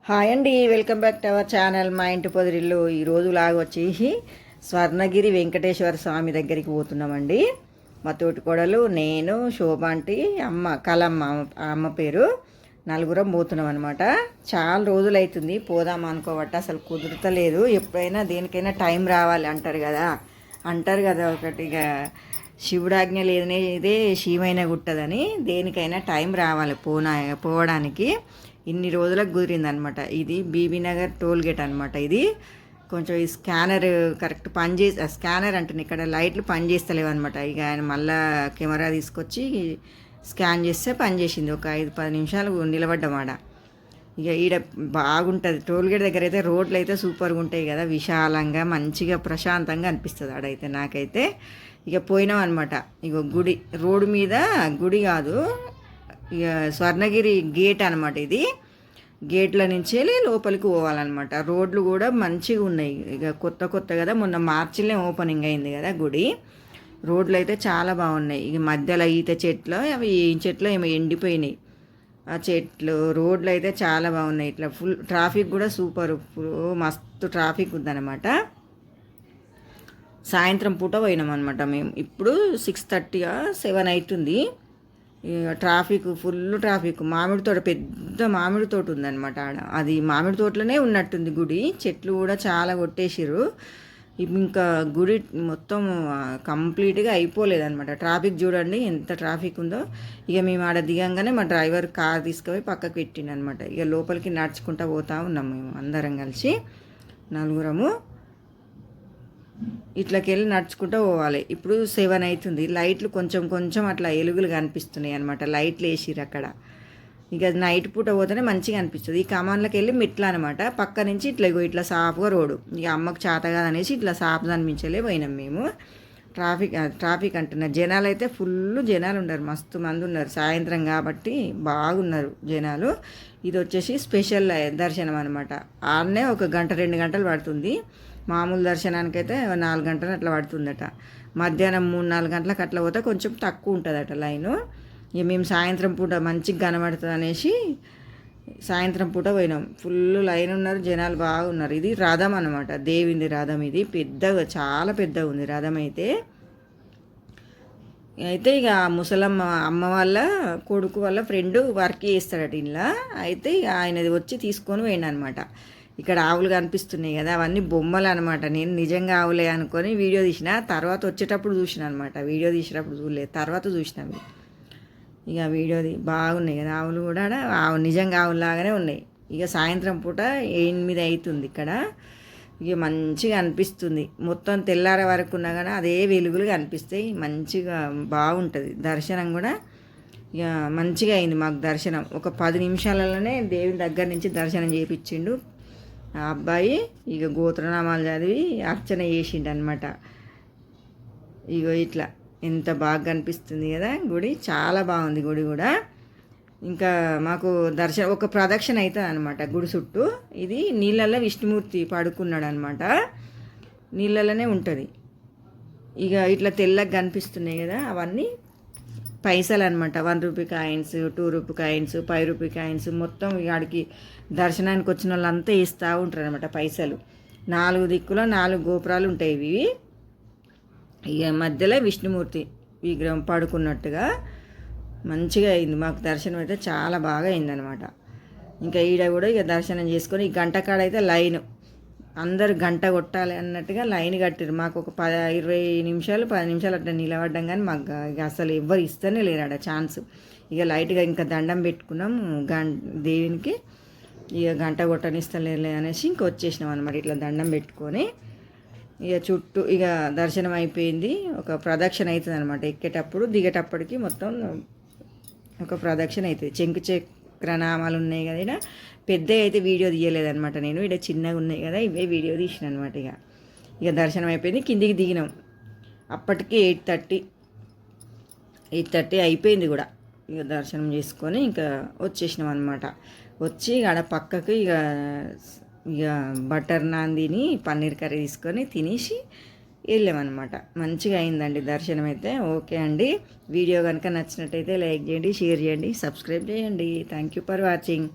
Hi అండి, welcome back to our channel మా ఇంటి పొదిరిల్లు. ఈరోజు లాగా వచ్చేసి స్వర్ణగిరి వెంకటేశ్వర స్వామి దగ్గరికి పోతున్నామండి. మా తోటి కోడలు, నేను, శోభాంటి, అమ్మ కలమ్మ, అమ్మ పేరు, నలుగురం పోతున్నాం అనమాట. చాలా రోజులు అవుతుంది పోదాం అనుకోబట్టి అసలు కుదురుతలేదు. ఎప్పుడైనా దేనికైనా టైం రావాలి అంటారు కదా ఒకటిగా శివుడాజ్ఞ లేదనే ఇదే శివైన గుట్టదని. దేనికైనా టైం రావాలి పోవడానికి. ఇన్ని రోజులకు కుదిరిందనమాట. ఇది బీబీనగర్ టోల్ గేట్ అనమాట. ఇది కొంచెం ఈ స్కానర్ కరెక్ట్ స్కానర్ అంటే ఇక్కడ లైట్లు పనిచేస్తలేవు అనమాట. ఇక ఆయన మళ్ళా కెమెరా తీసుకొచ్చి స్కాన్ చేస్తే పనిచేసింది. ఒక 5-10 నిమిషాలు నిలబడ్డమాట. ఇక ఈడ బాగుంటుంది టోల్ గేట్ దగ్గర అయితే. రోడ్లు అయితే సూపర్గా ఉంటాయి కదా, విశాలంగా మంచిగా ప్రశాంతంగా అనిపిస్తుంది ఆడైతే నాకైతే. ఇక పోయినాం అనమాట. ఇక గుడి రోడ్డు మీద, గుడి కాదు, ఇక స్వర్ణగిరి గేట్ అనమాట. ఇది గేట్ల నుంచి వెళ్ళి లోపలికి పోవాలన్నమాట. రోడ్లు కూడా మంచిగా ఉన్నాయి. ఇక కొత్త కదా, మొన్న మార్చిలో ఓపెనింగ్ అయింది కదా గుడి. రోడ్లు అయితే చాలా బాగున్నాయి. ఇక మధ్యలో ఈత చెట్లు, అవి ఈ చెట్లు ఏమో ఎండిపోయినాయి ఆ చెట్లు. రోడ్లు అయితే చాలా బాగున్నాయి. ఇట్లా ఫుల్ ట్రాఫిక్ కూడా సూపర్, మస్తు ట్రాఫిక్ ఉందన్నమాట. సాయంత్రం పూట పోయినాం అనమాట మేము. ఇప్పుడు 6:30-7 అవుతుంది. Traffic full traffic. మామిడి తోట, పెద్ద మామిడి తోట ఉందన్నమాట ఆడ. అది మామిడి తోటలోనే ఉన్నట్టుంది గుడి. చెట్లు కూడా చాలా కొట్టేసిర్రు. ఇంకా గుడి మొత్తం కంప్లీట్గా అయిపోలేదన్నమాట. ట్రాఫిక్ చూడండి ఎంత ట్రాఫిక్ ఉందో. ఇక మేము ఆడ దిగంగానే మా డ్రైవర్ కార్ తీసుకుపోయి పక్కకు పెట్టిండనమాట. ఇక లోపలికి నడుచుకుంటూ పోతా ఉన్నాం మేము అందరం కలిసి నలుగురము. ఇట్లకెళ్ళి నడుచుకుంటూ పోవాలి. ఇప్పుడు 7 అవుతుంది. లైట్లు కొంచెం అట్లా ఎలుగులు కనిపిస్తున్నాయి అనమాట. లైట్లు వేసిర్రు అక్కడ. ఇక నైట్ పూట పోతేనే మంచిగా అనిపిస్తుంది. ఈ కమాన్లోకి వెళ్ళి మెట్లు అనమాట. పక్క నుంచి ఇట్లా సాఫ్గా రోడ్డు. ఇక అమ్మకు చేత కాదనేసి ఇట్లా సాఫ్ అనిపించలే పోయినాం మేము. ట్రాఫిక్ అంటున్నారు. జనాలు అయితే ఫుల్ జనాలు ఉన్నారు, మస్తు మంది ఉన్నారు. సాయంత్రం కాబట్టి బాగున్నారు జనాలు. ఇది వచ్చేసి స్పెషల్ దర్శనం అనమాట. ఆడనే 1 గంట 2 గంటలు పడుతుంది. మామూలు దర్శనానికైతే 4 గంటలు అట్లా పడుతుందట. మధ్యాహ్నం 3-4 గంటలకు అట్లా పోతే కొంచెం తక్కువ ఉంటుందట లైను. ఇక మేము సాయంత్రం పూట మంచిగా కనబడుతుంది అనేసి సాయంత్రం పూట పోయినాం. ఫుల్ లైన్ ఉన్నారు, జనాలు బాగున్నారు. ఇది రథం అనమాట, దేవింది రథం. ఇది పెద్దగా, చాలా పెద్దగా ఉంది రథం అయితే. ఇక ముసలమ్మ అమ్మ వాళ్ళ కొడుకు వాళ్ళ ఫ్రెండ్ వర్క్ చేస్తాడట ఇలా. అయితే ఇక ఆయనది వచ్చి తీసుకొని పోయిండు అనమాట. ఇక్కడ ఆవులు కనిపిస్తున్నాయి కదా, అవన్నీ బొమ్మలు అనమాట. నేను నిజంగా ఆవులే అనుకొని వీడియో తీసిన. తర్వాత వచ్చేటప్పుడు చూసిన అనమాట. వీడియో తీసినప్పుడు చూడలేదు, తర్వాత చూసినాము. ఇక వీడియోది బాగున్నాయి కదా ఆవులు కూడా. నిజంగా ఆవులాగానే ఉన్నాయి. ఇక సాయంత్రం పూట 8 అవుతుంది ఇక్కడ. ఇక మంచిగా అనిపిస్తుంది. మొత్తం తెల్లారే వరకు ఉన్నా కానీ అదే వెలుగులు కనిపిస్తాయి. మంచిగా బాగుంటుంది దర్శనం కూడా. ఇక మంచిగా అయింది మాకు దర్శనం. ఒక 10 నిమిషాలలోనే దేవుని దగ్గర నుంచి దర్శనం చేయించిండు ఆ అబ్బాయి. ఇక గోత్రనామాలు చదివి అర్చన చేసిండు అనమాట. ఇగో ఇట్లా ఎంత బాగా కనిపిస్తుంది కదా గుడి. చాలా బాగుంది గుడి కూడా. ఇంకా మాకు దర్శనం ఒక ప్రదక్షిణ అవుతుంది అనమాట గుడి చుట్టూ. ఇది నీళ్ళల్లో విష్ణుమూర్తి పడుకున్నాడు అనమాట. నీళ్ళలోనే ఉంటుంది. ఇక ఇట్లా తెల్లగా కనిపిస్తున్నాయి కదా, అవన్నీ పైసలు అనమాట. 1 rupee coins, 2 rupee coins, 5 rupee coins. మొత్తం ఆడికి దర్శనానికి వచ్చిన వాళ్ళంతా ఇస్తూ ఉంటారు అనమాట పైసలు. 4 దిక్కులో 4 గోపురాలు ఉంటాయి ఇవి. ఇక మధ్యలో విష్ణుమూర్తి విగ్రహం పడుకున్నట్టుగా మంచిగా అయింది మాకు దర్శనం అయితే. చాలా బాగా అయిందనమాట. ఇంకా ఈడ కూడా ఇక దర్శనం చేసుకొని ఈ గంట కాడ అయితే లైన్, అందరు గంట కొట్టాలి అన్నట్టుగా లైన్ కట్టారు. మాకు ఒక 20 నిమిషాలు 10 నిమిషాలు అట్లా నిలబడ్డాం కానీ మాకు ఇక అసలు ఎవ్వరు ఇస్తేనే లేరాడ ఛాన్స్. ఇక లైట్గా ఇంకా దండం పెట్టుకున్నాం దేవునికి. ఇక గంట కొట్టనిస్తలే అనేసి ఇంకా వచ్చేసినాం అనమాట. ఇట్లా దండం పెట్టుకొని ఇక చుట్టూ ఇక దర్శనం అయిపోయింది. ఒక ప్రదక్షిణ అవుతుంది అనమాట. ఎక్కేటప్పుడు దిగేటప్పటికి మొత్తం ఒక ప్రదక్షిణ అవుతుంది. చక్రనామాలు ఉన్నాయి కదా ఇక్కడ. పెద్దగా అయితే వీడియో తీయలేదనమాట నేను. ఇక్కడ చిన్నగా ఉన్నాయి కదా, ఇవే వీడియో తీసిన అనమాట. ఇక దర్శనం అయిపోయింది. కిందికి దిగినాం. అప్పటికి 8:30 అయిపోయింది కూడా. ఇక దర్శనం చేసుకొని ఇంకా వచ్చేసినాం అనమాట. వచ్చి ఆడ పక్కకు ఇక బటర్ నాన్ తిని పన్నీర్ కర్రీ తీసుకొని తినేసి వెళ్ళామన్నమాట. మంచిగా అయిందండి దర్శనం అయితే. ఓకే అండి, వీడియో కనుక నచ్చినట్టయితే లైక్ చేయండి, షేర్ చేయండి, సబ్స్క్రైబ్ చేయండి. Thank you for watching.